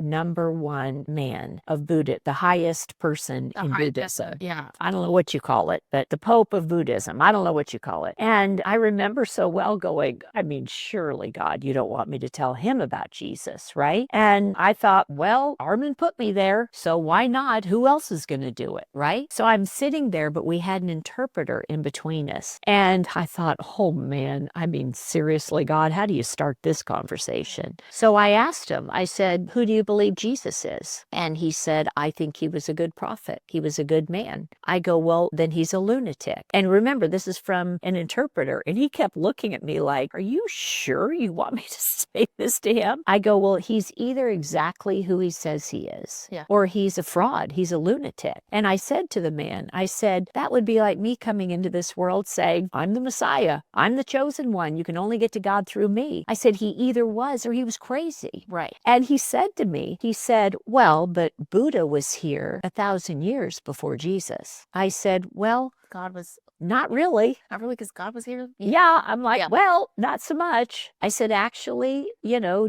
#1 man of Buddha, the highest person in Buddhism. Yeah. I don't know what you call it, but the Pope of Buddhism. I don't know what you call it. And I remember so well going, I mean, surely, God, you don't want me to tell him about Jesus, right? And I thought, well, Armin put me there, so why not? Who else is going to do it, right? So I'm sitting there, but we had an interpreter in between us. And I thought, oh man, I mean, seriously, God, how do you start this conversation? So I asked him, I said, who do you believe Jesus is? And he said, I think he was a good prophet. He was a good man. I go, well, then he's a lunatic. And remember, this is from an interpreter. And he kept looking at me like, are you sure you want me to say this to him? I go, well, he's either exactly who he says he is, or he's a fraud. He's a lunatic. And I said to the man, I said, that would be like me coming into this world saying, I'm the Messiah. I'm the chosen one. You can only get to God through me. I said, he either was or he was crazy. Right. And he said to me, he said, well, but Buddha was here 1,000 years before Jesus. I said, well, God was not really. not really, because God was here. Yeah, I'm like, well, not so much. I said, actually,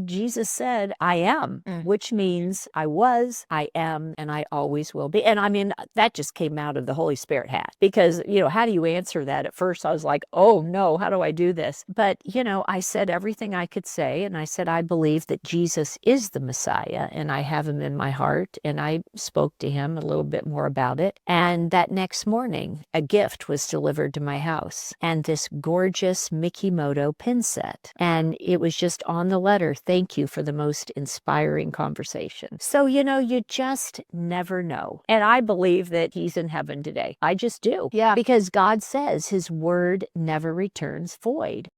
Jesus said, I am, which means I was, I am, and I always will be. And I mean, that just came out of the Holy Spirit hat because, how do you answer that? At first, I was like, oh no, how do I do this? But, I said everything I could say. And I said, I believe that Jesus is the Messiah and I have him in my heart. And I spoke to him a little bit more about it. And that next morning, a gift was delivered to my house and this gorgeous Mikimoto pin set. And it was just on the letter, thank you for the most inspiring conversation. So, you just never know. And I believe that he's in heaven today. I just do. Yeah. Because God says his word never returns void.